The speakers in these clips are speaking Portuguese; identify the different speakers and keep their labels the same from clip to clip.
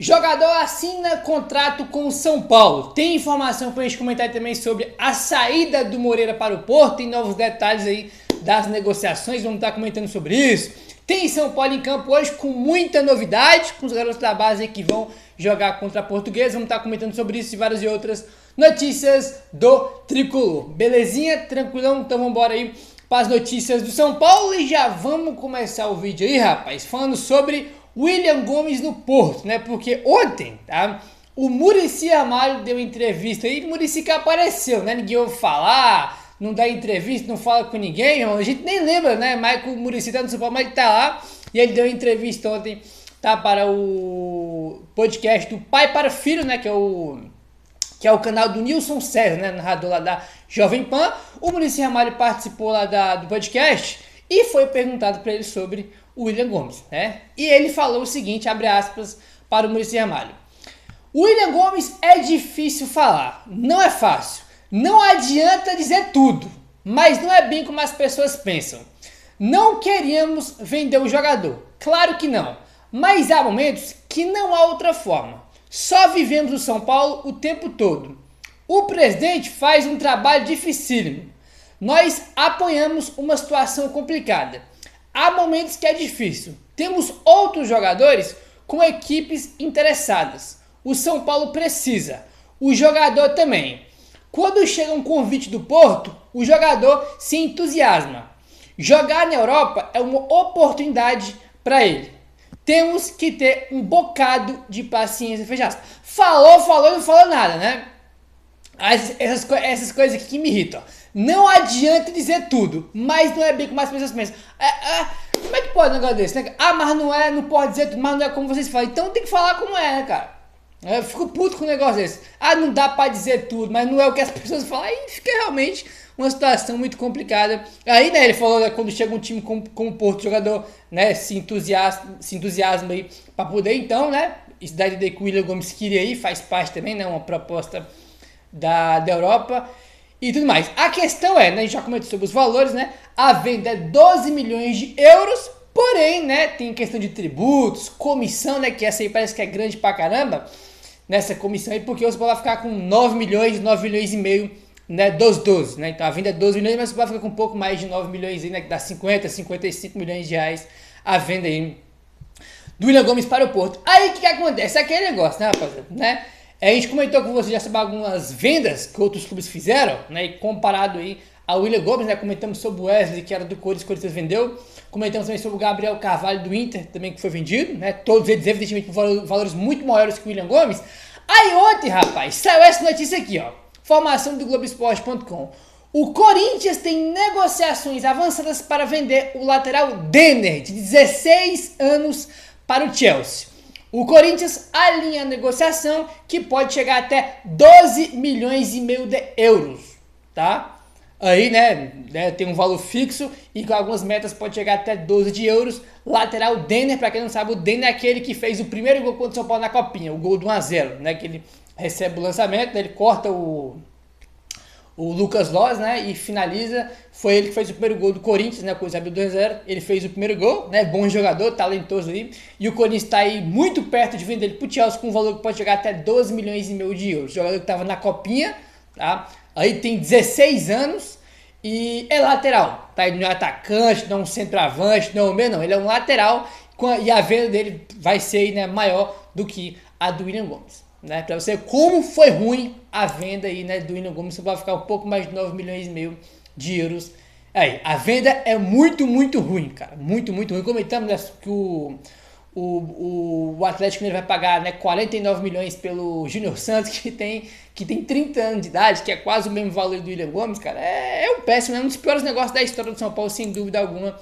Speaker 1: Jogador assina contrato com o São Paulo. Tem informação pra gente comentar também sobre a saída do Moreira para o Porto. Tem novos detalhes aí das negociações. Vamos estar comentando sobre isso. Tem São Paulo em campo hoje com muita novidade. Com os garotos da base aí que vão jogar contra a Portuguesa. Vamos estar comentando sobre isso e várias outras notícias do Tricolor. Belezinha? Tranquilão? Então vamos embora aí para as notícias do São Paulo. E já vamos começar o vídeo aí, rapaz, falando sobre William Gomes no Porto, né? Porque ontem, tá? O Muricy Ramalho deu entrevista aí, Muricy que apareceu, né? Ninguém ouve falar, não dá entrevista, não fala com ninguém, a gente nem lembra, né? Mas o Muricy tá no São Paulo, mas ele tá lá e ele deu entrevista ontem, tá? Para o podcast do Pai para Filho, né? Que é o canal do Nilson César, né? Narrador lá da Jovem Pan. O Muricy Ramalho participou lá do podcast e foi perguntado para ele sobre o William Gomes, né? E ele falou o seguinte, abre aspas, para o Muricy Ramalho. O William Gomes é difícil falar, não é fácil. Não adianta dizer tudo, mas não é bem como as pessoas pensam. Não queríamos vender o jogador, claro que não. Mas há momentos que não há outra forma. Só vivemos o São Paulo o tempo todo. O presidente faz um trabalho dificílimo. Nós apoiamos uma situação complicada. Há momentos que é difícil. Temos outros jogadores com equipes interessadas. O São Paulo precisa. O jogador também. Quando chega um convite do Porto, o jogador se entusiasma. Jogar na Europa é uma oportunidade para ele. Temos que ter um bocado de paciência. Fecha aspas. Falou e não falou nada, né? Essas coisas aqui que me irritam. Não adianta dizer tudo, mas não é bem como as pessoas pensam. Como é que pode um negócio desse, né? Mas não pode dizer tudo, mas não é como vocês falam. Então tem que falar como é, né, cara? Eu fico puto com um negócio desse. Não dá pra dizer tudo, mas não é o que as pessoas falam. Aí fica realmente uma situação muito complicada. Aí, né, ele falou, né, quando chega um time como o Porto, o jogador, né, se entusiasma aí pra poder, então, né, isso daí que o William Gomes queria aí, faz parte também, né, uma proposta da Europa e tudo mais. A questão é, né, a gente já comentou sobre os valores, né, a venda é 12 milhões de euros, porém, né, tem questão de tributos, comissão, né, que essa aí parece que é grande pra caramba, nessa comissão aí, porque o São Paulo vai ficar com 9 milhões e meio, né, dos 12, né, então a venda é 12 milhões, mas o São Paulo fica com um pouco mais de 9 milhões aí, né, que dá 55 milhões de reais a venda aí do William Gomes para o Porto. Aí o que acontece? Aquele negócio, né, rapaziada, né? A gente comentou com você já sobre algumas vendas que outros clubes fizeram, né? E comparado aí ao William Gomes, né? Comentamos sobre o Wesley, que era do Corinthians vendeu. Comentamos também sobre o Gabriel Carvalho do Inter, também que foi vendido, né? Todos eles, evidentemente, com valores muito maiores que o William Gomes. Aí ontem, rapaz, saiu essa notícia aqui, ó. Informação do Globoesporte.com. O Corinthians tem negociações avançadas para vender o lateral Denner, de 16 anos, para o Chelsea. O Corinthians alinha a negociação que pode chegar até 12 milhões e meio de euros, tá? Aí, né, tem um valor fixo e com algumas metas pode chegar até 12 de euros. Lateral Denner, para quem não sabe, o Denner é aquele que fez o primeiro gol contra o São Paulo na Copinha, o gol do 1-0, né, que ele recebe o lançamento, né, ele corta o Lucas Loz, né, e finaliza. Foi ele que fez o primeiro gol do Corinthians, né, coisa abriu 2-0, ele fez o primeiro gol, né, bom jogador, talentoso aí, e o Corinthians está aí muito perto de vender ele pro Chelsea com um valor que pode chegar até 12 milhões e meio de euros, jogador que estava na Copinha, tá, aí tem 16 anos e é lateral, tá, ele não é atacante, não é um centroavante, não, ele é um lateral e a venda dele vai ser, né, maior do que a do William Gomes. Né, para você ver como foi ruim a venda aí, né, do William Gomes, você vai ficar um pouco mais de 9 milhões e meio de euros. Aí, a venda é muito ruim, cara, muito ruim. Comentamos, né, que o Atlético Mineiro vai pagar, né, 49 milhões pelo Júnior Santos, que tem 30 anos de idade, que é quase o mesmo valor do William Gomes, cara. É um péssimo, é um dos piores negócios da história do São Paulo, sem dúvida alguma.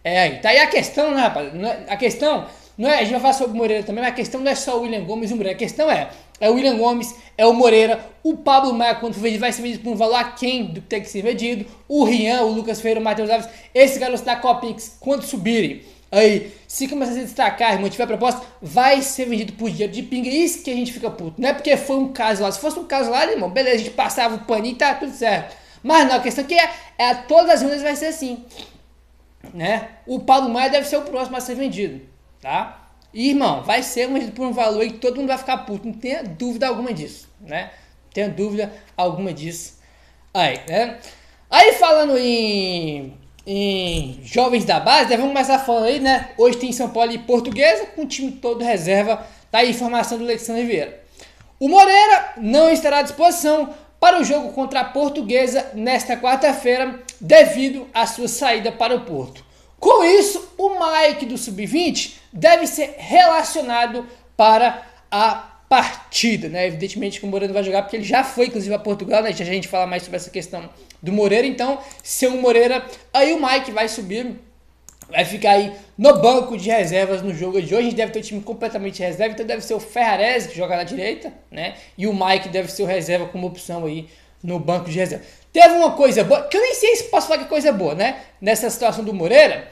Speaker 1: Aí, tá aí a questão, né, rapaz? A questão não é, a gente vai falar sobre o Moreira também, mas a questão não é só o William Gomes e o Moreira. A questão é o William Gomes, é o Moreira, o Pablo Maia, quando for vendido, vai ser vendido por um valor aquém do que tem que ser vendido. O Rian, o Lucas Ferreira, o Matheus Alves, esses garotos da Copinha, quando subirem, aí, se começar a se destacar, irmão, tiver proposta, vai ser vendido por dinheiro de pinga. Isso que a gente fica puto. Não é porque foi um caso lá. Se fosse um caso lá, irmão, beleza, a gente passava o paninho e tá tudo certo. Mas não, a questão que todas as vendas vai ser assim, né? O Pablo Maia deve ser o próximo a ser vendido, tá? E, irmão, vai ser vendido por um valor aí que todo mundo vai ficar puto. Não tenha dúvida alguma disso, né? Não tenha dúvida alguma disso. Aí, né? Aí falando em jovens da base, né? Vamos começar falando aí, né? Hoje tem São Paulo e Portuguesa, com o time todo reserva. Tá aí a informação do Alexandre Vieira. O Moreira não estará à disposição para o jogo contra a Portuguesa nesta quarta-feira, devido à sua saída para o Porto. Com isso, o Mike do Sub-20 deve ser relacionado para a partida, né? Evidentemente que o Moreira não vai jogar porque ele já foi, inclusive, a Portugal, né? Já a gente fala mais sobre essa questão do Moreira. Então, se o Moreira, aí o Mike vai subir, vai ficar aí no banco de reservas no jogo de hoje. A gente deve ter o time completamente reserva, então deve ser o Ferrarese que joga na direita, né? E o Mike deve ser o reserva como opção aí no banco de reserva. Teve uma coisa boa, que eu nem sei se posso falar que é coisa boa, né? Nessa situação do Moreira,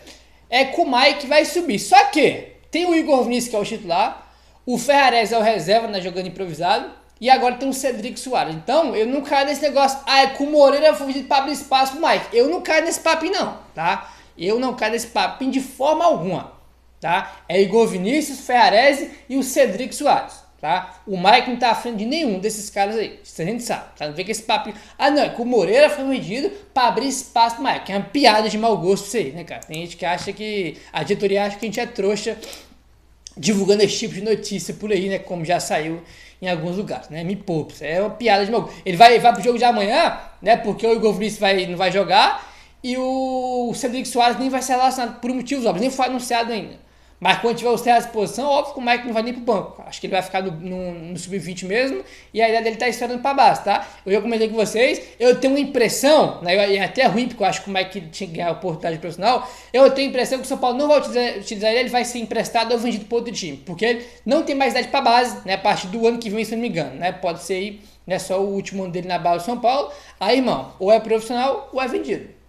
Speaker 1: é que o Mike vai subir. Só que tem o Igor Vinícius, que é o titular, o Ferrarese é o reserva, né, jogando improvisado, e agora tem o Cedric Soares. Então, eu não caio nesse negócio, é que o Moreira foi vendido para abrir espaço pro Mike. Eu não caio nesse papinho não, tá? Eu não caio nesse papinho de forma alguma, tá? É Igor Vinícius, Ferrarese e o Cedric Soares, tá? O Mike não tá à frente de nenhum desses caras aí, isso a gente sabe, tá? Não vem com esse papinho, não, é que o Moreira foi vendido para abrir espaço pro Mike, que é uma piada de mau gosto isso aí, né, cara? Tem gente que acha que, a diretoria acha que a gente é trouxa divulgando esse tipo de notícia por aí, né, como já saiu em alguns lugares, né, me poupa, é uma piada de mau gosto. Ele vai pro jogo de amanhã, né, porque o Igor Vinícius não vai jogar, e o Cedric Soares nem vai ser relacionado por motivos óbvios, nem foi anunciado ainda. Mas quando tiver os três à disposição, óbvio que o Mike não vai nem pro banco. Acho que ele vai ficar no Sub-20 mesmo, e a ideia dele tá esperando pra base, tá? Eu já comentei com vocês, eu tenho uma impressão, né, e é até ruim, porque eu acho que o Mike tinha que ganhar a oportunidade profissional, eu tenho a impressão que o São Paulo não vai utilizar ele vai ser emprestado ou vendido pro outro time, porque ele não tem mais idade pra base, né, a partir do ano que vem, se eu não me engano, né, pode ser aí, né, só o último ano dele na base do São Paulo, aí, irmão, ou é profissional ou é vendido.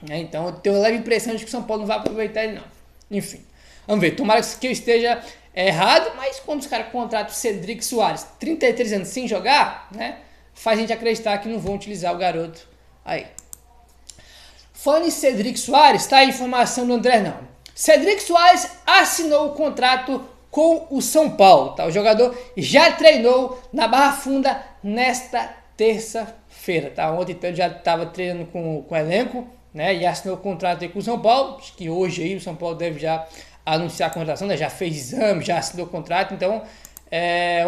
Speaker 1: Então eu tenho uma leve impressão de que o São Paulo não vai aproveitar ele não. Enfim, vamos ver, tomara que eu esteja errado, mas quando os caras contratam o Cedric Soares, 33 anos sem jogar, né, faz a gente acreditar que não vão utilizar o garoto aí. Falando em Cedric Soares, tá a informação do André não. Cedric Soares assinou o contrato com o São Paulo, tá? O jogador já treinou na Barra Funda nesta terça-feira, tá? Ontem então ele já estava treinando com o elenco, né, e assinou o contrato aí com o São Paulo. Acho que hoje aí o São Paulo deve já anunciar a contratação, né, já fez exame, já assinou o contrato, então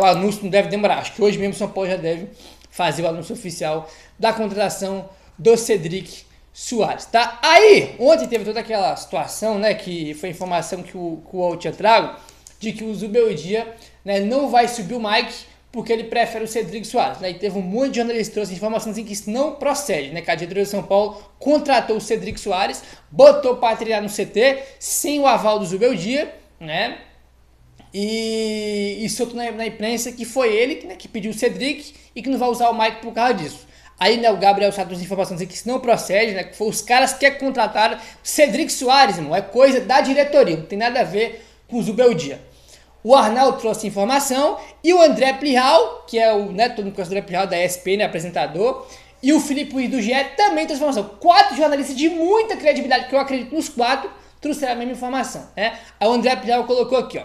Speaker 1: o anúncio não deve demorar. Acho que hoje mesmo o São Paulo já deve fazer o anúncio oficial da contratação do Cedric Soares, tá? Aí, ontem teve toda aquela situação, né, que foi a informação que o UOL tinha trago, de que o Zubeldia, né, não vai subir o Mike, porque ele prefere o Cedric Soares, né? E teve um monte de jornalistas que trouxe informações em que isso não procede, né? Que a diretoria de São Paulo contratou o Cedric Soares, botou para treinar no CT, sem o aval do Zubeldia, né? E soltou na imprensa que foi ele, né, que pediu o Cedric e que não vai usar o Mike por causa disso. Aí, né, o Gabriel Sá trouxe informações em que isso não procede, né? Que foi os caras que contrataram o Cedric Soares, irmão. É coisa da diretoria, não tem nada a ver com o Zubeldia. O Arnaldo trouxe informação e o André Plihal, que é o, né, todo mundo conhece o André Plihal da ESPN, apresentador, e o Felipe Luiz do GE também trouxe informação. 4 jornalistas de muita credibilidade, que eu acredito nos 4, trouxeram a mesma informação, né? Aí o André Plihal colocou aqui, ó.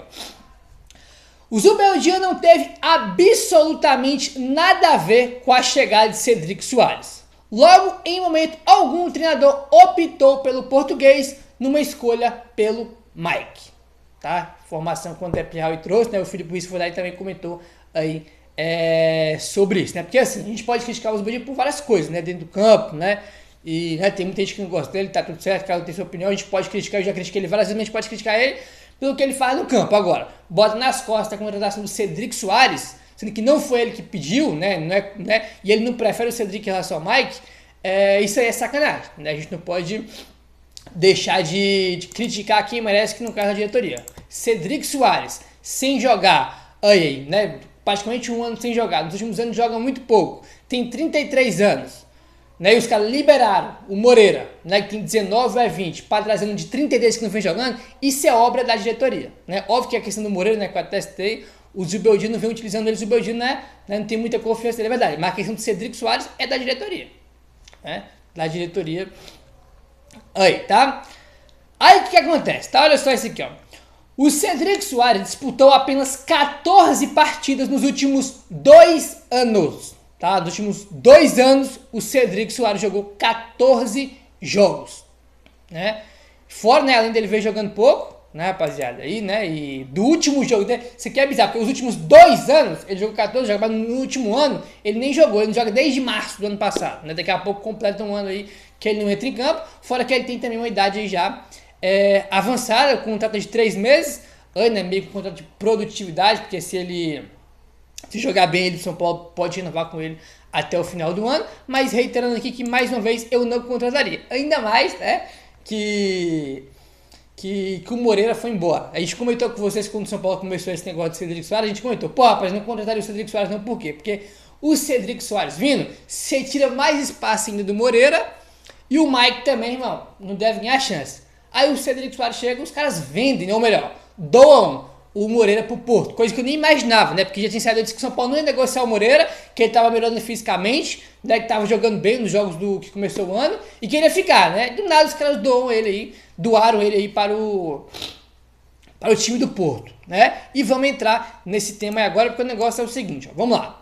Speaker 1: O Zubeldia não teve absolutamente nada a ver com a chegada de Cedric Soares. Logo, em momento algum, o treinador optou pelo português numa escolha pelo Mike. Tá? Informação que o André Plihal trouxe, né? O Felipe Luiz foi lá e também comentou aí sobre isso, né? Porque assim, a gente pode criticar o Zubeldia por várias coisas, né? Dentro do campo, né? E, né, tem muita gente que não gosta dele, tá tudo certo, cada um tem sua opinião, a gente pode criticar, eu já critiquei ele várias vezes, a gente pode criticar ele pelo que ele faz no campo. Agora, bota nas costas a contratação do Cedric Soares, sendo que não foi ele que pediu, né? Não é, né, e ele não prefere o Cedric em relação ao Mike, isso aí é sacanagem, né? A gente não pode deixar de criticar quem merece, que no caso é a diretoria. Cedric Soares, sem jogar, aí, né, praticamente um ano sem jogar, nos últimos anos joga muito pouco, tem 33 anos, né, e os caras liberaram o Moreira, né, que tem 19 ou 20, para trazer um de 33 que não vem jogando, isso é obra da diretoria, né? Óbvio que a questão do Moreira, né, que eu até testei, o Zubeldia não vem utilizando ele, o Zubeldia, né, não tem muita confiança nele, é verdade, mas a questão do Cedric Soares é da diretoria, né, da diretoria. Aí, tá? Aí o que acontece? Tá? Olha só isso aqui, ó. O Cedric Soares disputou apenas 14 partidas nos últimos 2 anos. Tá? Nos últimos 2 anos, o Cedric Soares jogou 14 jogos. Né? Fora, né, além dele ver jogando pouco, né, rapaziada? Aí, né, e do último jogo, né, isso aqui é bizarro, porque os últimos 2 anos, ele jogou 14 jogos, mas no último ano, ele nem jogou, ele não joga desde março do ano passado. Né? Daqui a pouco completa um ano aí que ele não entra em campo, fora que ele tem também uma idade aí já avançada, com um contrato de 3 meses, né, meio com um contrato de produtividade, porque se jogar bem, ele, o São Paulo pode renovar com ele até o final do ano, mas reiterando aqui que mais uma vez eu não contrataria, ainda mais, né, que o Moreira foi embora. A gente comentou com vocês quando o São Paulo começou esse negócio de Cedric Soares, a gente comentou, pô, rapaz, não contrataria o Cedric Soares não, por quê? Porque o Cedric Soares vindo, você tira mais espaço ainda do Moreira, e o Mike também, irmão, não deve ganhar chance. Aí o Cedric Soares chega, os caras vendem, ou melhor, doam o Moreira pro Porto, coisa que eu nem imaginava, né? Porque já tinha saído a discussão, que o São Paulo não ia negociar o Moreira, que ele tava melhorando fisicamente, né? Que tava jogando bem nos jogos que começou o ano, e que ele ia ficar, né? Do nada os caras doaram ele aí para o time do Porto, né? E vamos entrar nesse tema aí agora, porque o negócio é o seguinte, ó, vamos lá.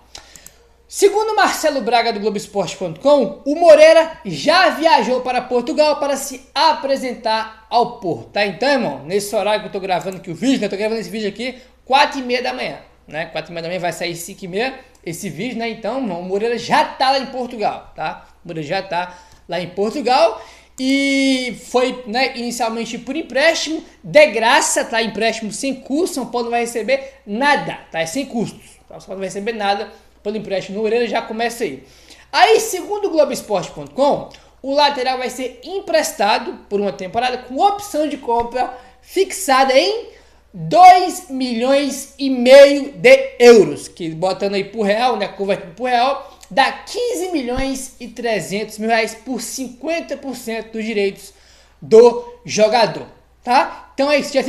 Speaker 1: Segundo Marcelo Braga do Globoesporte.com, o Moreira já viajou para Portugal para se apresentar ao Porto, tá? Então, irmão, nesse horário que eu tô gravando aqui o vídeo, né? Eu tô gravando esse vídeo aqui 4h30 da manhã, né? 4h30 da manhã vai sair 5h30 esse vídeo, né? Então, irmão, o Moreira já tá lá em Portugal, tá? O Moreira já tá lá em Portugal e foi, né, inicialmente por empréstimo, de graça, tá? Empréstimo sem custo, São Paulo não vai receber nada, tá? É sem custos, tá? São Paulo não vai receber nada pelo empréstimo no Moreira, já começa aí. Aí, segundo o Globoesporte.com, o lateral vai ser emprestado por uma temporada com opção de compra fixada em 2,5 milhões de euros, que botando aí por real, né, convertindo por real, dá 15 milhões e 300 mil reais por 50% dos direitos do jogador, tá? Então é isso, já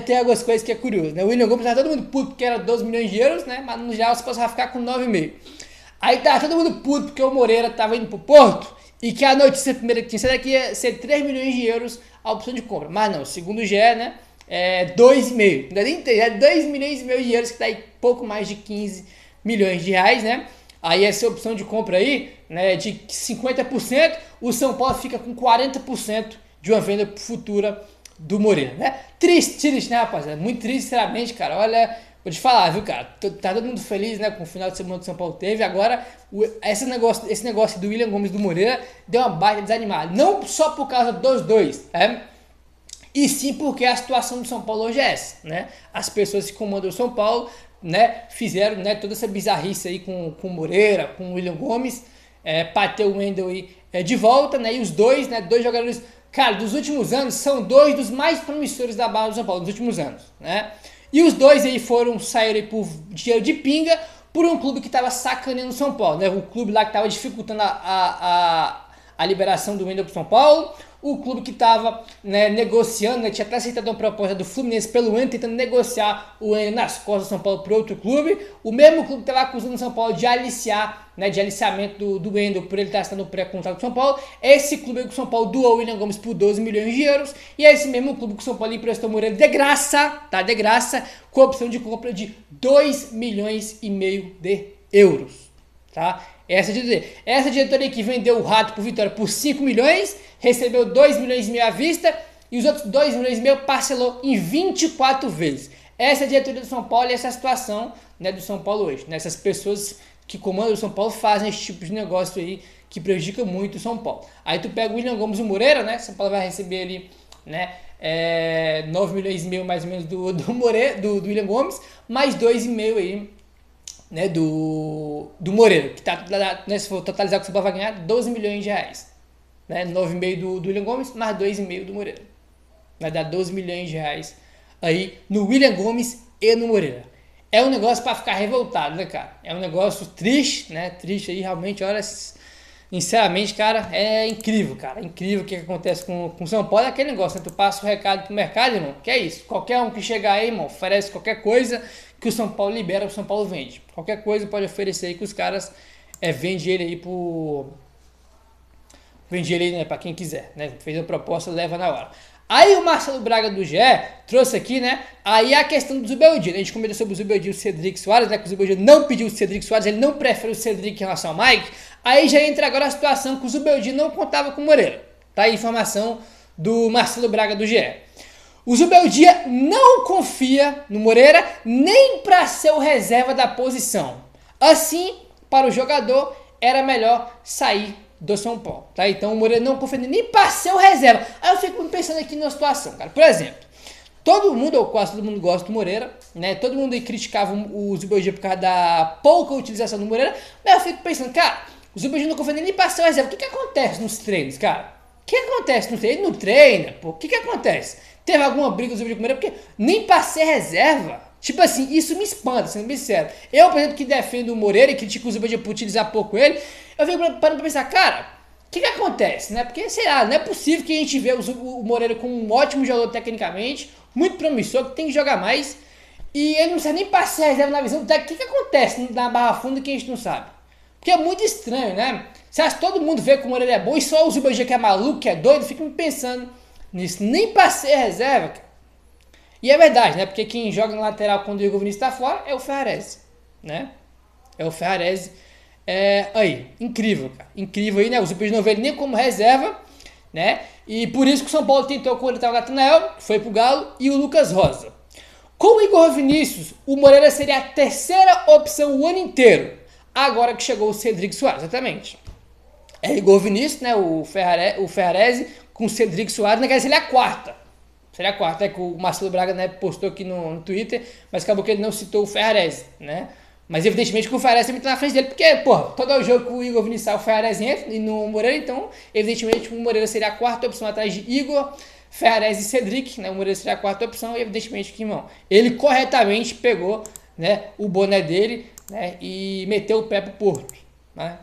Speaker 1: tem algumas coisas que é curioso, né? O William Gomes tava todo mundo puto porque era 12 milhões de euros, né? Mas no geral você vai ficar com 9,5. Aí tava todo mundo puto porque o Moreira tava indo pro Porto e que a notícia primeira que tinha sido que ia ser 3 milhões de euros a opção de compra. Mas não, segundo o GE, né? É 2,5. Ainda nem tem, é 2 milhões e meio de euros, que dá aí pouco mais de 15 milhões de reais, né? Aí essa opção de compra aí, né, de 50%, o São Paulo fica com 40% de uma venda futura do Moreira, né? Triste, né, rapaziada? Muito triste, sinceramente, cara. Olha, vou te falar, viu, cara? Tá todo mundo feliz, né, com o final de semana que o São Paulo teve. Agora, esse negócio do William Gomes e do Moreira deu uma baita desanimada. Não só por causa dos dois, né? E sim porque a situação do São Paulo hoje é essa, né? As pessoas que comandam o São Paulo, né, fizeram, né, toda essa bizarrice aí com o Moreira, com o William Gomes, bateu o Wendel aí de volta, né? E os dois, né, dois jogadores, cara, dos últimos anos, são dois dos mais promissores da base do São Paulo, dos últimos anos, né? E os dois aí saíram aí por dinheiro de pinga por um clube que estava sacaneando o São Paulo, né? O clube lá que estava dificultando a liberação do Wendel pro São Paulo, o clube que estava, né, negociando, né, tinha até aceitado uma proposta do Fluminense pelo Wendel, tentando negociar o Wendel nas costas do São Paulo para outro clube, o mesmo clube que estava acusando o São Paulo de aliciar, né, de aliciamento do Wendel por ele estar assinando o pré-contrato do São Paulo. Esse clube aí que o São Paulo doou o William Gomes por 12 milhões de euros, e é esse mesmo clube que o São Paulo emprestou o Moreira de graça, tá, de graça, com a opção de compra de 2,5 milhões de euros, tá? Essa diretoria que vendeu o Rato por Vitória por 5 milhões, recebeu 2,5 milhões à vista e os outros 2,5 milhões parcelou em 24 vezes. Essa é a diretoria do São Paulo e essa é a situação, né, do São Paulo hoje. Né? Essas pessoas que comandam o São Paulo fazem esse tipo de negócio aí que prejudica muito o São Paulo. Aí tu pega o William Gomes e o Moreira, né? São Paulo vai receber ali, né, 9 milhões e meio mais ou menos do William Gomes, mais 2,5 aí, né, do Moreira, que tá, né, se for totalizar que o São Paulo vai ganhar 12 milhões de reais, né, 9,5 do William Gomes, mais 2,5 do Moreira, vai dar 12 milhões de reais aí no William Gomes e no Moreira. É um negócio para ficar revoltado, né, cara, é um negócio triste, né, triste aí, realmente, olha, sinceramente, cara, é incrível, cara, é incrível o que acontece com o São Paulo, é aquele negócio, né, tu passa o recado pro mercado, irmão, que é isso, qualquer um que chegar aí, irmão, oferece qualquer coisa que o São Paulo libera, o São Paulo vende. Qualquer coisa pode oferecer aí que os caras vendem ele aí Vende ele, né, pra quem quiser, né? Fez a proposta, leva na hora. Aí o Marcelo Braga do GE trouxe aqui, né? Aí a questão do Zubeldia. A gente comentou sobre o Zubeldia e o Cedric Soares, né? Que o Zubeldia não pediu o Cedric Soares, ele não prefere o Cedric em relação ao Mike. Aí já entra agora a situação que o Zubeldia não contava com o Moreira. Tá aí a informação do Marcelo Braga do GE. O Zubeldia não confia no Moreira nem para ser o reserva da posição. Assim, para o jogador, era melhor sair do São Paulo, tá? Então o Moreira não confia nem para ser o reserva. Aí eu fico pensando aqui numa situação, cara. Por exemplo, todo mundo, ou quase todo mundo, gosta do Moreira, né? Todo mundo aí criticava o Zubeldia por causa da pouca utilização do Moreira. Mas eu fico pensando, cara, o Zubeldia não confia nem para ser o reserva. O que acontece nos treinos, cara? O que acontece no treino? Ele não treina, pô. O que acontece? Teve alguma briga do Zubeldia com o Moreira? Porque nem para ser reserva. Tipo assim, isso me espanta, sendo bem sincero. Eu, por exemplo, que defendo o Moreira e critico o Zubeldia por utilizar pouco ele, eu fico parando pra pensar, cara, o que acontece, né? Porque, sei lá, não é possível que a gente vê o Moreira como um ótimo jogador tecnicamente, muito promissor, que tem que jogar mais, e ele não sabe nem para ser reserva na visão do técnico. O que acontece na Barra Funda que a gente não sabe? Porque é muito estranho, né? Você acha que todo mundo vê que o Moreira é bom e só o Zubeldia que é maluco, que é doido, fica me pensando nisso. Nem para ser reserva, cara. E é verdade, né? Porque quem joga na lateral quando o Igor Vinícius tá fora é o Ferrarese, né? É o Ferrarese. Aí, incrível, cara. Incrível aí, né? O Zubeldia não vê ele nem como reserva, né? E por isso que o São Paulo tentou contratar o Natanael, que foi pro Galo, e o Lucas Rosa. Com o Igor Vinícius, o Moreira seria a terceira opção o ano inteiro. Agora que chegou o Cedric Soares, exatamente. É Igor Vinícius, né? O Ferrarese com o Cedric Soares, na verdade seria a quarta. Seria a quarta, que o Marcelo Braga, né, postou aqui no Twitter, mas acabou que ele não citou o Ferrarese, né? Mas evidentemente que o Ferrarese também tá na frente dele, porque, porra, todo o jogo que o Igor Vinícius sai, o Ferrarese entra e no Moreira, então, evidentemente, o Moreira seria a quarta opção atrás de Igor, Ferrarese e Cedric, né? O Moreira seria a quarta opção, e evidentemente que, irmão, ele corretamente pegou, né, o boné dele, né, e meteu o pé pro Porto, né?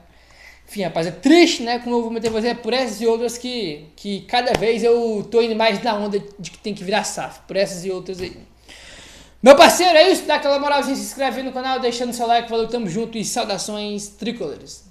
Speaker 1: Enfim, rapaz, é triste, né, como eu vou meter você por essas e outras que cada vez eu tô indo mais na onda de que tem que virar SAF, por essas e outras aí. Meu parceiro, é isso, dá aquela moralzinha, se inscreve no canal, deixando seu like, valeu, tamo junto e saudações tricolores.